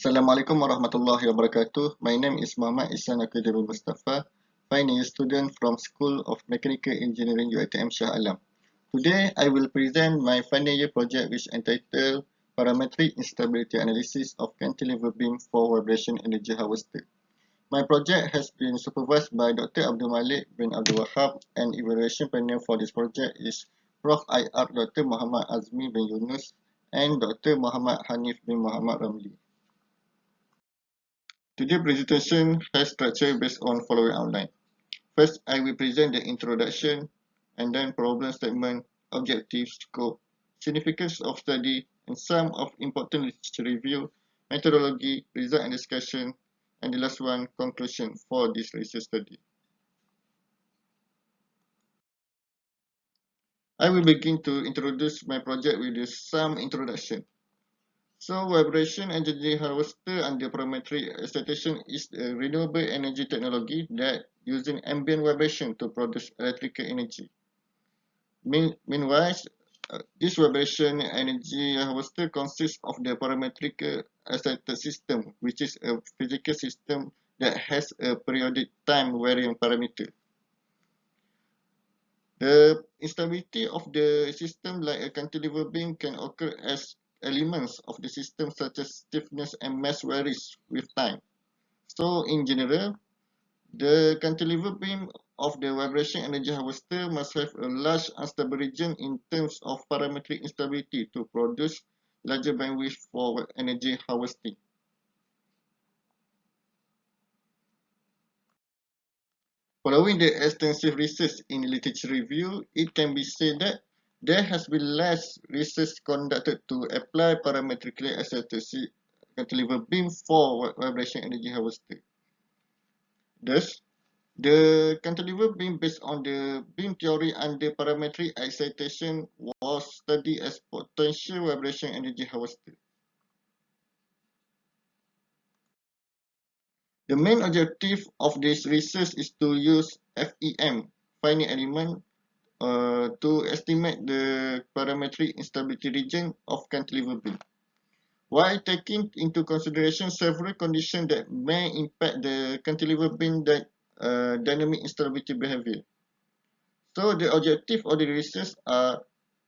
Assalamualaikum warahmatullahi wabarakatuh. My name is Muhammad Ihsan Mustafa, final year student from School of Mechanical Engineering UiTM Shah Alam. Today, I will present my final year project which entitled Parametric Instability Analysis of Cantilever Beam for Vibration Energy Harvester. My project has been supervised by Dr. Abdul Malik bin Abdul Wahab, and evaluation panel for this project is Prof. IR Dr. Muhammad Azmi bin Yunus and Dr. Muhammad Hanif bin Muhammad Ramli. Today's presentation has structure based on following outline. First, I will present the introduction and then problem statement, objectives, scope, significance of study, and some of important literature review, methodology, result and discussion, and the last one, conclusion for this research study. I will begin to introduce my project with some introduction. So, vibration energy harvester under parametric excitation is a renewable energy technology that using ambient vibration to produce electrical energy. Meanwhile, this vibration energy harvester consists of the parametric excited system, which is a physical system that has a periodic time varying parameter. The instability of the system, like a cantilever beam, can occur as elements of the system such as stiffness and mass varies with time. So in general, the cantilever beam of the vibration energy harvester must have a large unstable region in terms of parametric instability to produce larger bandwidth for energy harvesting. Following the extensive research in literature review, it can be said that there has been less research conducted to apply parametrically excited cantilever beam for vibration energy harvester. Thus, the cantilever beam based on the beam theory under parametric excitation was studied as potential vibration energy harvester. The main objective of this research is to use FEM, finite element, to estimate the parametric instability region of cantilever beam, while taking into consideration several conditions that may impact the cantilever beam dynamic instability behavior. So the objective of the research are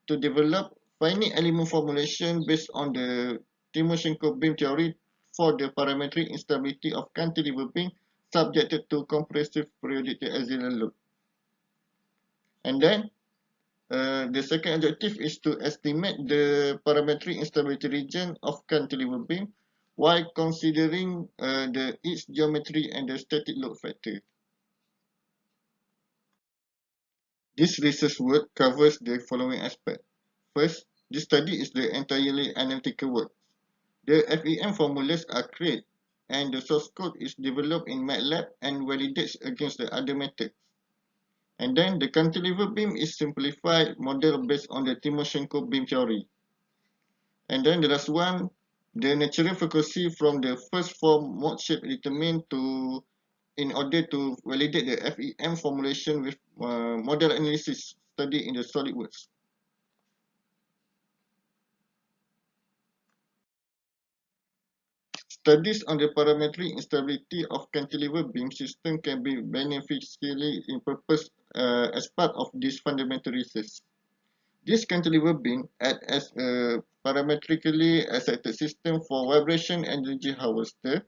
to develop finite element formulation based on the Timoshenko beam theory for the parametric instability of cantilever beam subjected to compressive periodic axial load. And then the second objective is to estimate the parametric instability region of cantilever beam while considering its geometry and the static load factor. This research work covers the following aspects. First, this study is the entirely analytical work. The FEM formulas are created and the source code is developed in MATLAB and validates against the other methods. And then the cantilever beam is simplified model based on the Timoshenko beam theory. And then the last one, the natural frequency from the first form mode shape determined in order to validate the FEM formulation with model analysis studied in the SolidWorks. Studies on the parametric instability of cantilever beam system can be beneficially in purpose as part of this fundamental research. This cantilever beam acts as a parametrically excited system for vibration energy harvester,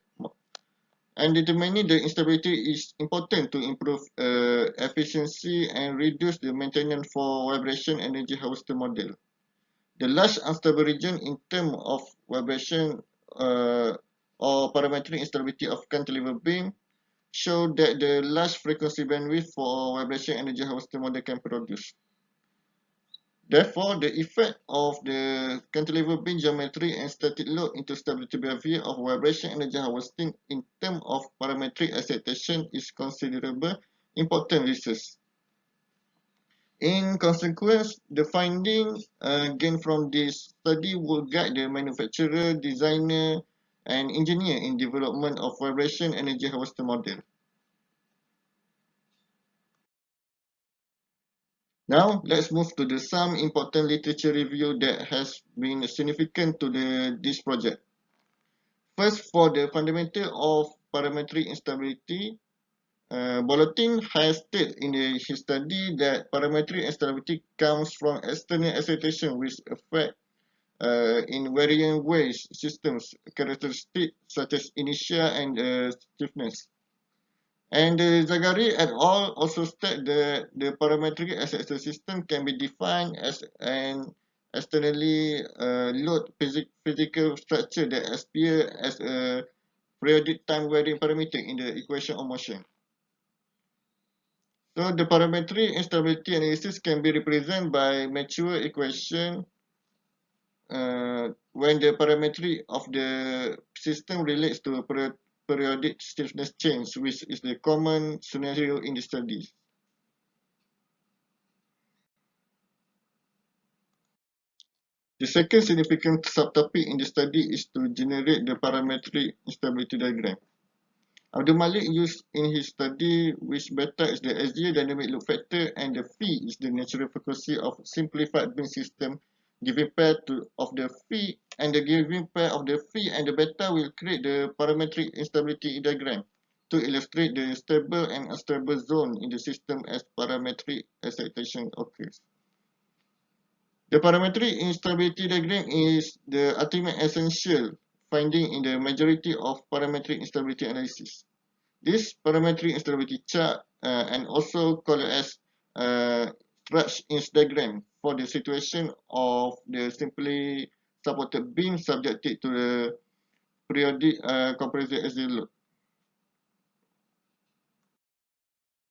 and determining the instability is important to improve efficiency and reduce the maintenance for vibration energy harvester model. The large unstable region in terms of vibration or parametric instability of cantilever beam show that the large frequency bandwidth for vibration energy harvester model can produce. Therefore, the effect of the cantilever beam geometry and static load into stability behavior of vibration energy harvesting in terms of parametric excitation is considerable important research. In consequence, the findings gained from this study will guide the manufacturer, designer, and engineer in development of vibration energy harvester model. Now, let's move to some important literature review that has been significant to this project. First, for the fundamental of parametric instability, Bolotin has stated in his study that parametric instability comes from external excitation which affect in varying ways systems characteristics such as inertia and stiffness. And Zagari et al. Also state that the parametric acceleration system can be defined as an externally load physical structure that appears as a periodic time varying parameter in the equation of motion. So the parametric instability analysis can be represented by mature equation when the parametry of the system relates to a periodic stiffness change, which is the common scenario in the studies. The second significant subtopic in the study is to generate the parametric instability diagram. Abdul Malik used in his study which beta is the axial dynamic load factor and the phi is the natural frequency of simplified beam system. Given pair of the phi and the given pair of the phi and the beta will create the parametric instability diagram to illustrate the stable and unstable zone in the system as parametric excitation occurs. The parametric instability diagram is the ultimate essential finding in the majority of parametric instability analysis. This parametric instability chart and also called as stretch-inch diagram for the situation of the simply supported beam subjected to the periodic compressive axial load.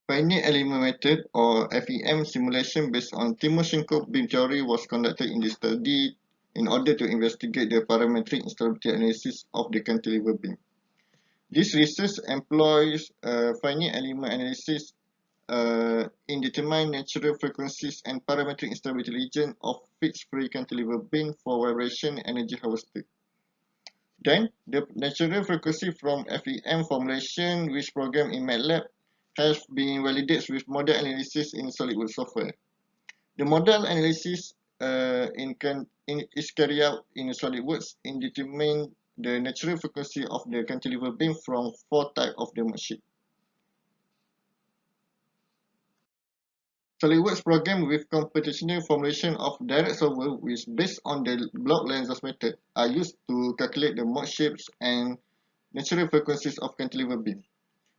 Finite element method or FEM simulation based on Timoshenko beam theory was conducted in this study in order to investigate the parametric instability analysis of the cantilever beam. This research employs finite element analysis in determine natural frequencies and parametric instability region of fixed free cantilever beam for vibration energy harvested. Then, the natural frequency from FEM formulation which program in MATLAB has been validated with model analysis in SolidWorks software. The model analysis is carried out in SolidWorks in determine the natural frequency of the cantilever beam from four types of the worksheet. SolidWorks program with computational formulation of direct solver which based on the block-Lanczos method are used to calculate the mode shapes and natural frequencies of cantilever beam.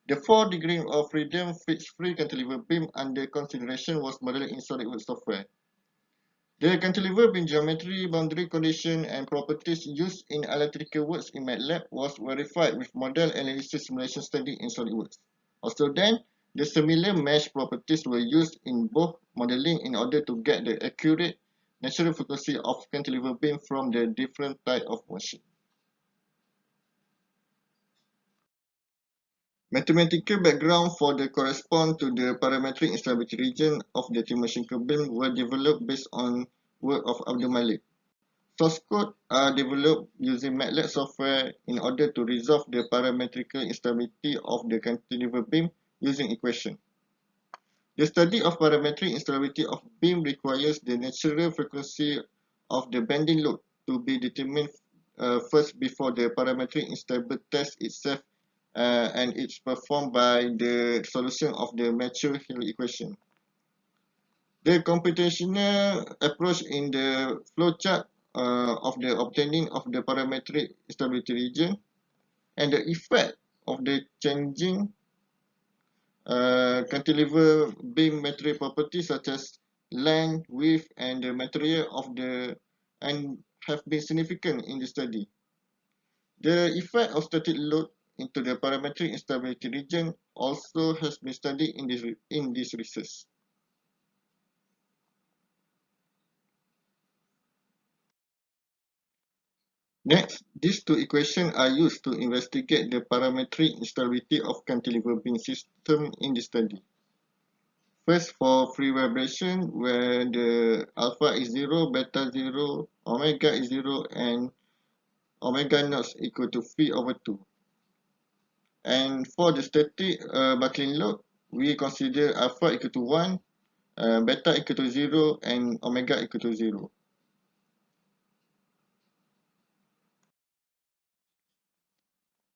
The 4 degree of freedom fixed free cantilever beam under consideration was modeled in SolidWorks software. The cantilever beam geometry, boundary condition and properties used in electrical works in MATLAB was verified with model analysis simulation study in SolidWorks. Also then, the similar mesh properties were used in both modeling in order to get the accurate natural frequency of cantilever beam from the different type of machine. Mathematical background for the correspond to the parametric instability region of the Timoshenko beam were developed based on work of Abdul Malik. Source code are developed using MATLAB software in order to resolve the parametrical instability of the cantilever beam using equation. The study of parametric instability of beam requires the natural frequency of the bending load to be determined first before the parametric instability test itself and it's performed by the solution of the mature Hill equation. The computational approach in the flowchart of the obtaining of the parametric stability region and the effect of the changing cantilever beam material properties such as length, width, and the material of the and have been significant in the study. The effect of static load into the parametric instability region also has been studied in this research. Next, these two equations are used to investigate the parametric instability of cantilever beam system in the study. First, for free vibration, where the alpha is 0, beta 0, omega is 0, and omega naught equal to phi over 2. And for the static buckling load, we consider alpha equal to 1, beta equal to 0, and omega equal to 0.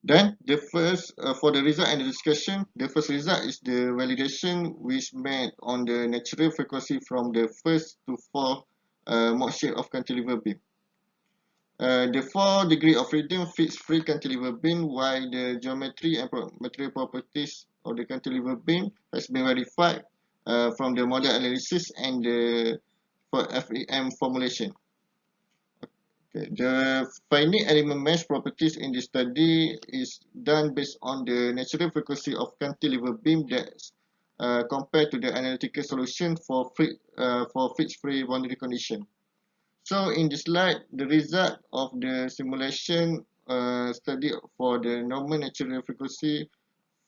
Then the first, for the result and the discussion, the first result is the validation which made on the natural frequency from the first to fourth mode shape of cantilever beam. The 4 degree of freedom fits free cantilever beam, while the geometry and material properties of the cantilever beam has been verified from the model analysis and the FEM formulation. Okay. The finite element mesh properties in this study is done based on the natural frequency of cantilever beam that's compared to the analytical solution for fixed-free boundary condition. So in this slide, the result of the simulation study for the normal natural frequency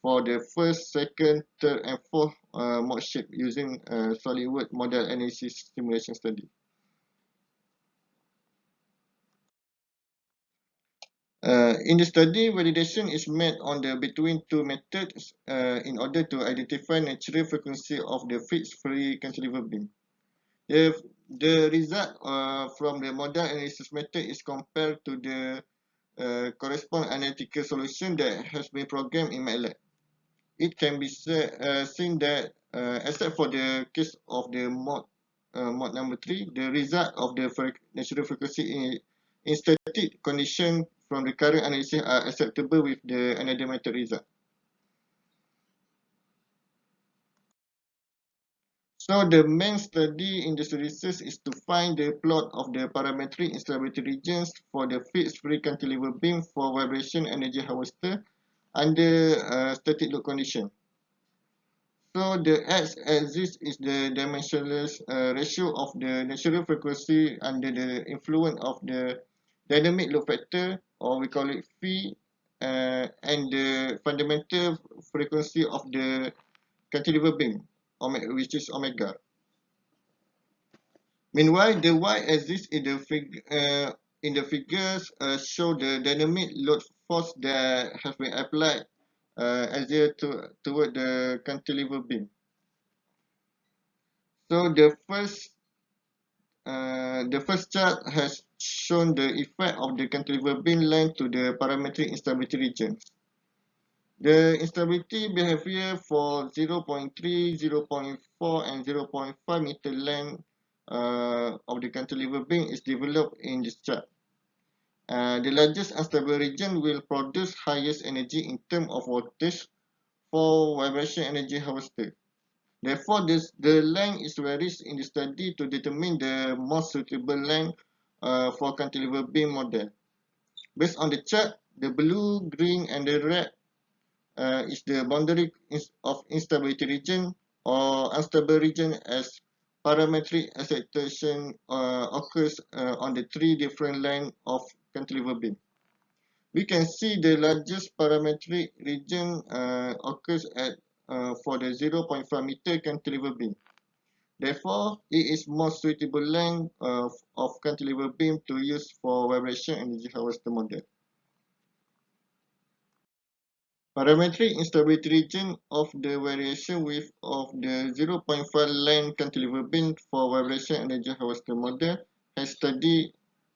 for the first, second, third, and fourth mode shape using SolidWorks model analysis simulation study. In the study, validation is made on the between two methods in order to identify natural frequency of the fixed-free cantilever beam. The result from the model analysis method is compared to the correspond analytical solution that has been programmed in MATLAB. It can be seen that except for the case of the mode number 3, the result of the natural frequency in static condition from the current analysis are acceptable with the another method result. So the main study in this research is to find the plot of the parametric instability regions for the fixed free cantilever beam for vibration energy harvester under static load condition. So the x-axis is the dimensionless ratio of the natural frequency under the influence of the dynamic load factor, or we call it phi, and the fundamental frequency of the cantilever beam, which is omega. Meanwhile, the y-axis in the figures show the dynamic load force that has been applied toward the cantilever beam. So the first chart has shown the effect of the cantilever beam length to the parametric instability regions. The instability behavior for 0.3, 0.4, and 0.5 meter length of the cantilever beam is developed in this chart. The largest unstable region will produce highest energy in terms of voltage for vibration energy harvester. Therefore, the length is varies in the study to determine the most suitable length for cantilever beam model. Based on the chart, the blue, green, and the red is the boundary of instability region or unstable region as parametric excitation occurs on the 3 different lengths of cantilever beam. We can see the largest parametric region occurs at for the 0.5 meter cantilever beam. Therefore, it is most suitable length of cantilever beam to use for vibration energy harvester model. Parametric instability region of the variation width of the 0.5 length cantilever beam for vibration energy harvester model has studied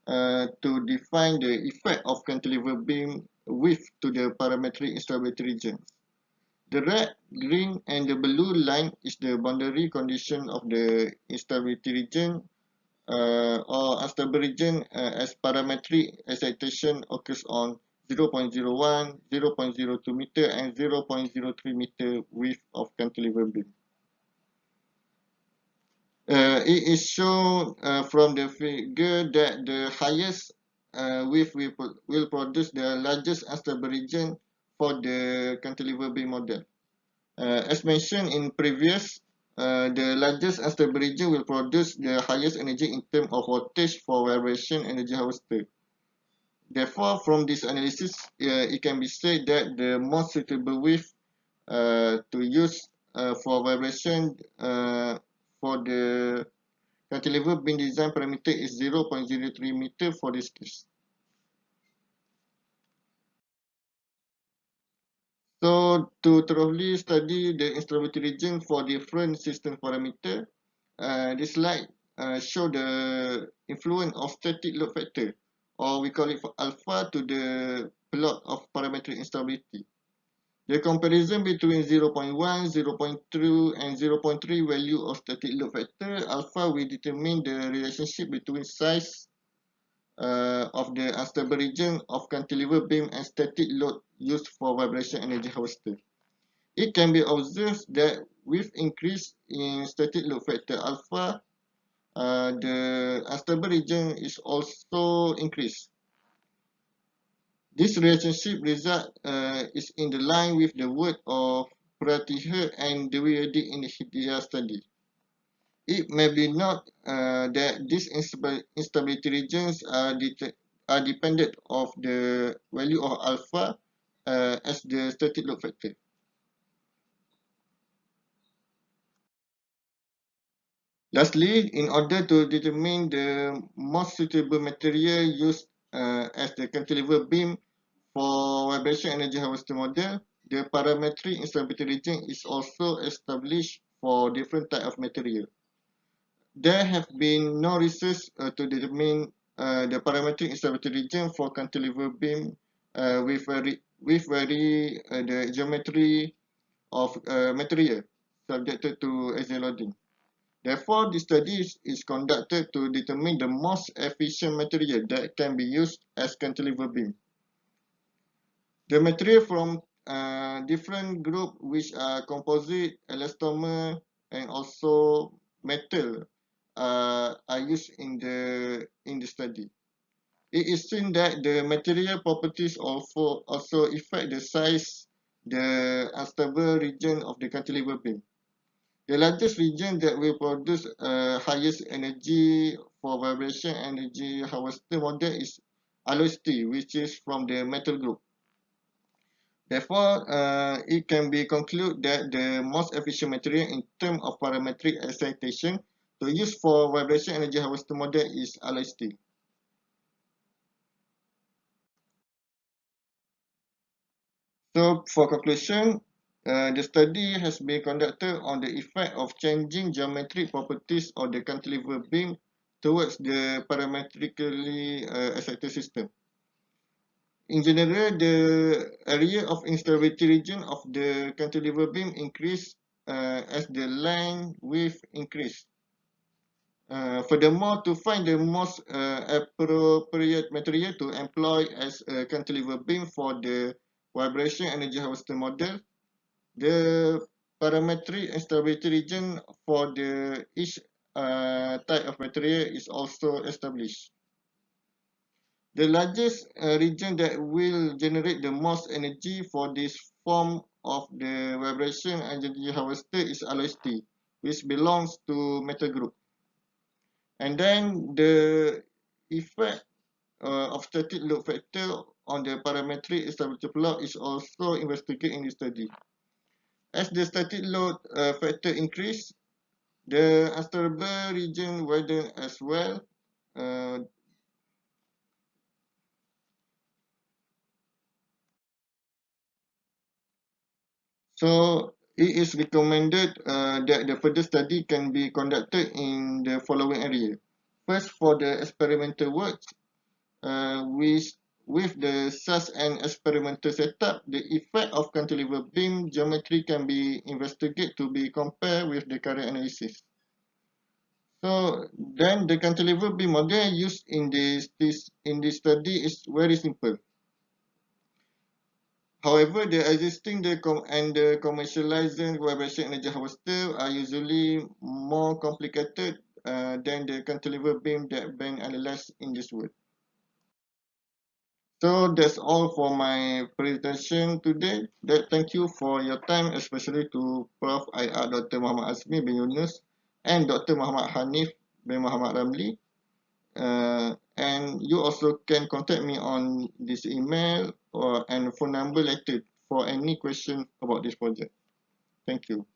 to define the effect of cantilever beam width to the parametric instability region. The red, green, and the blue line is the boundary condition of the instability region or unstable region as parametric excitation occurs on 0.01, 0.02 meter, and 0.03 meter width of cantilever beam. It is shown from the figure that the highest width will produce the largest unstable region for the cantilever beam model. As mentioned in previous, the largest unstable region will produce the highest energy in terms of voltage for vibration energy harvester. Therefore, from this analysis, it can be said that the most suitable width to use for vibration for the cantilever beam design parameter is 0.03 meter for this case. So to thoroughly study the instability region for different system parameter, this slide show the influence of static load factor, or we call it alpha, to the plot of parametric parametric instability. The comparison between 0.1, 0.2, and 0.3 value of static load factor alpha will determine the relationship between size of the unstable region of cantilever beam and static load used for vibration energy harvester. It can be observed that with increase in static load factor alpha, the unstable region is also increased. This relationship result is in the line with the work of Pratiher and Dewi in their study. It may be not that these instability regions are dependent of the value of alpha as the static load factor. Lastly, in order to determine the most suitable material used as the cantilever beam for vibration energy harvester model, the parametric instability region is also established for different type of material. There have been no research to determine the parametric instability region for cantilever beam with the geometry of material subjected to axial loading. Therefore, the study is conducted to determine the most efficient material that can be used as cantilever beam. The material from different group which are composite, elastomer, and also metal are used in the study. It is seen that the material properties also affect the size, the unstable region of the cantilever beam. The largest region that will produce highest energy for vibration energy harvester model is alloy steel, which is from the metal group. Therefore, it can be concluded that the most efficient material in terms of parametric excitation to use for vibration energy harvester model is alloy steel. So, for conclusion, the study has been conducted on the effect of changing geometric properties of the cantilever beam towards the parametrically excited system. In general, the area of instability region of the cantilever beam increased as the line width increased. Furthermore, to find the most appropriate material to employ as a cantilever beam for the vibration energy harvester model, the parametric instability region for each type of material is also established. The largest region that will generate the most energy for this form of the vibration energy harvester is alloy steel, which belongs to metal group. And then the effect of static load factor on the parametric instability plot is also investigated in this study. As the static load factor increase, the unstable region widen as well. So it is recommended that the further study can be conducted in the following area. First, for the experimental work, with the such an experimental setup, the effect of cantilever beam geometry can be investigated to be compared with the current analysis. So then the cantilever beam model used in this study is very simple. However, the existing and the commercializing vibration energy harvester are usually more complicated than the cantilever beam that been analyzed in this work. So that's all for my presentation today. Thank you for your time, especially to Prof. IR Dr. Muhammad Azmi bin Yunus and Dr. Muhammad Hanif bin Muhammad Ramli. And you also can contact me on this email and phone number later for any question about this project. Thank you.